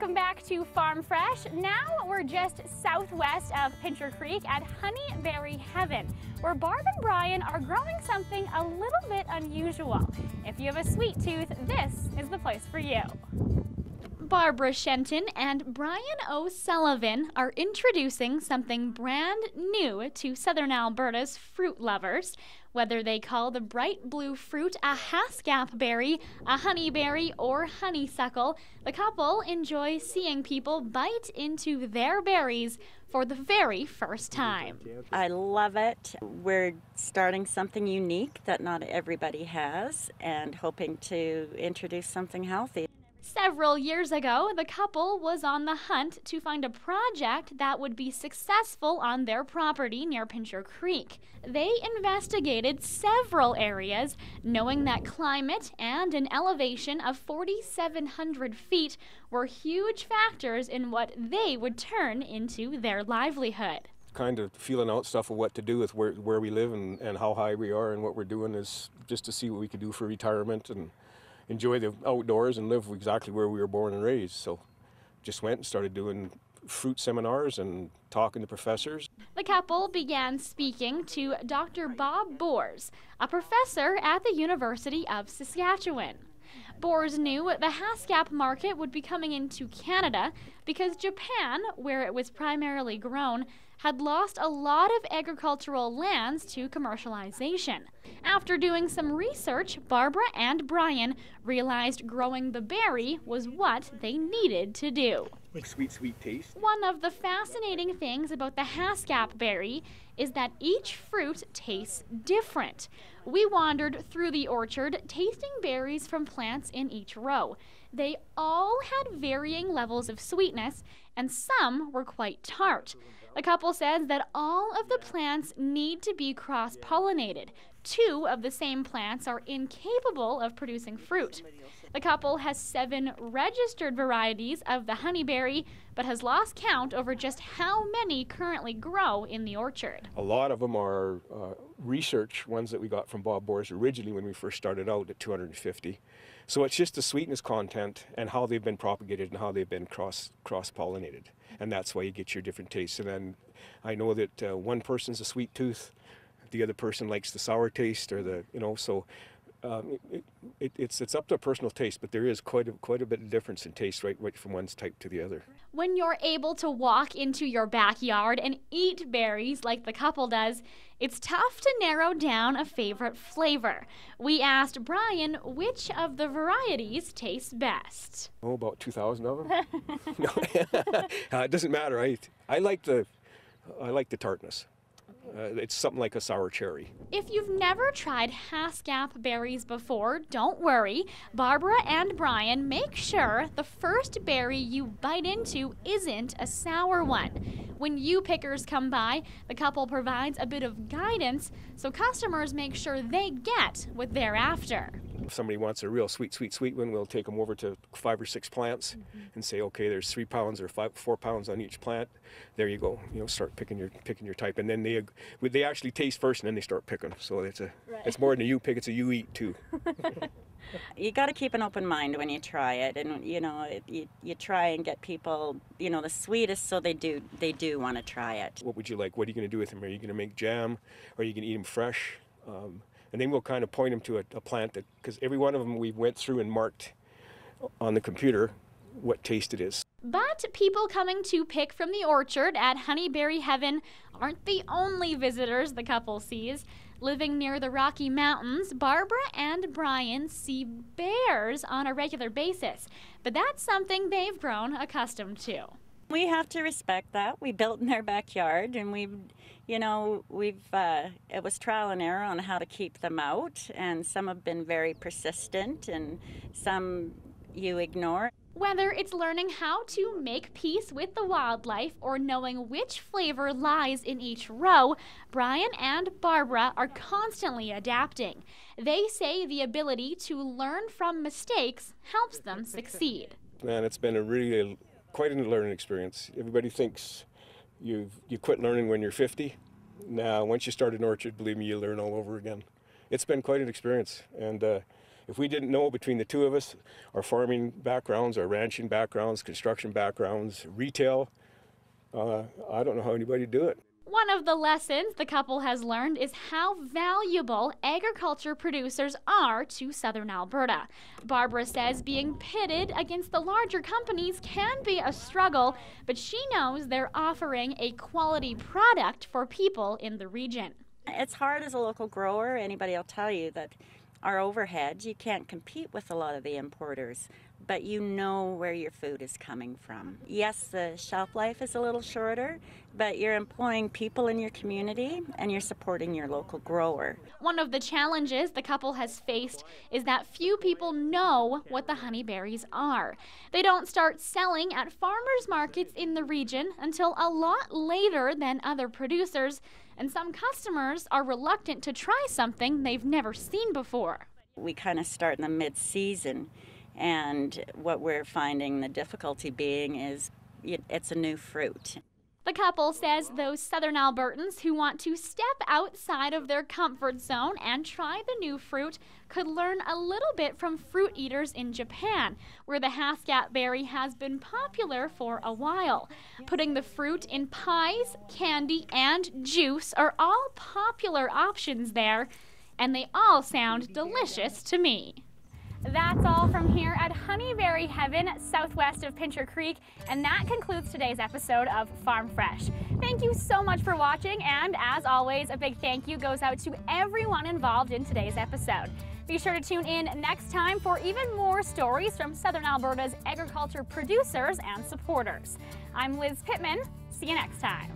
Welcome back to Farm Fresh. Now we're just southwest of Pincher Creek at Bearie Heaven, where Barb and Brian are growing something a little bit unusual. If you have a sweet tooth, this is the place for you. Barbara Shenton and Brian O'Sullivan are introducing something brand new to Southern Alberta's fruit lovers. Whether they call the bright blue fruit a Haskap berry, a honeyberry, or honeysuckle, the couple enjoy seeing people bite into their berries for the very first time. I love it. We're starting something unique that not everybody has and hoping to introduce something healthy. Several years ago, the couple was on the hunt to find a project that would be successful on their property near Pincher Creek. They investigated several areas, knowing that climate and an elevation of 4,700 feet were huge factors in what they would turn into their livelihood. Kind of feeling out stuff of what to do with where we live and how high we are, and what we're doing is just to see what we could do for retirement and enjoy the outdoors and live exactly where we were born and raised. So just went and started doing fruit seminars and talking to professors. The couple began speaking to Dr. Bob Boers, a professor at the University of Saskatchewan. Boers knew the Haskap market would be coming into Canada because Japan, where it was primarily grown, had lost a lot of agricultural lands to commercialization. After doing some research, Barbara and Brian realized growing the berry was what they needed to do. Like sweet, sweet taste. One of the fascinating things about the Haskap berry is that each fruit tastes different. We wandered through the orchard, tasting berries from plants in each row. They all had varying levels of sweetness, and some were quite tart. The couple says that all of the plants need to be cross-pollinated. Two of the same plants are incapable of producing fruit. The couple has 7 registered varieties of the honeyberry, but has lost count over just how many currently grow in the orchard. A lot of them are research ones that we got from Bob Boers originally when we first started out at 250. So it's just the sweetness content and how they've been propagated and how they've been cross-pollinated. And that's why you get your different tastes. And then I know that one person's a sweet tooth, the other person likes the sour taste, or the, so it's up to personal taste, but there is quite a bit of difference in taste right from one type to the other. When you're able to walk into your backyard and eat berries like the couple does, it's tough to narrow down a favorite flavor. We asked Brian which of the varieties tastes best. Oh, about 2,000 of them. It doesn't matter. I like the tartness. It's something like a sour cherry. If you've never tried Haskap berries before, don't worry. Barbara and Brian make sure the first berry you bite into isn't a sour one. When you pickers come by, the couple provides a bit of guidance so customers make sure they get what they're after. If somebody wants a real sweet one, we'll take them over to 5 or 6 plants and say, okay, there's 3 pounds or 4 pounds on each plant. There you go. Start picking your type, and then they actually taste first, and then they start picking. So it's more than a you pick; it's a you eat too. You got to keep an open mind when you try it, and you try and get people the sweetest, so they do want to try it. What would you like? What are you going to do with them? Are you going to make jam? Or are you going to eat them fresh? And then we'll kind of point them to a plant that, because every one of them we went through and marked on the computer what taste it is. But people coming to pick from the orchard at Bearie Heaven aren't the only visitors the couple sees. Living near the Rocky Mountains, Barbara and Brian see bears on a regular basis, but that's something they've grown accustomed to. We have to respect that. We built in their backyard, and it was trial and error on how to keep them out, and some have been very persistent and some you ignore. Whether it's learning how to make peace with the wildlife or knowing which flavor lies in each row, Brian and Barbara are constantly adapting. They say the ability to learn from mistakes helps them succeed. Man, it's been quite a learning experience. Everybody thinks you quit learning when you're 50. Now, once you start an orchard, believe me, you learn all over again. It's been quite an experience, and If we didn't know between the two of us, our farming backgrounds, our ranching backgrounds, construction backgrounds, retail, I don't know how anybody would do it. One of the lessons the couple has learned is how valuable agriculture producers are to southern Alberta. Barbara says being pitted against the larger companies can be a struggle, but she knows they're offering a quality product for people in the region. It's hard as a local grower. Anybody will tell you that our overhead, you can't compete with a lot of the importers, but you know where your food is coming from. Yes, the shelf life is a little shorter, but you're employing people in your community and you're supporting your local grower. One of the challenges the couple has faced is that few people know what the honeyberries are. They don't start selling at farmers markets in the region until a lot later than other producers, and some customers are reluctant to try something they've never seen before. We kind of start in the mid-season, and what we're finding the difficulty being is it's a new fruit. The couple says those southern Albertans who want to step outside of their comfort zone and try the new fruit could learn a little bit from fruit eaters in Japan, where the Haskap berry has been popular for a while. Putting the fruit in pies, candy, and juice are all popular options there, and they all sound delicious to me. That's all from here at Honeyberry Heaven, southwest of Pincher Creek, and that concludes today's episode of Farm Fresh. Thank you so much for watching, and as always, a big thank you goes out to everyone involved in today's episode. Be sure to tune in next time for even more stories from Southern Alberta's agriculture producers and supporters. I'm Liz Pittman. See you next time.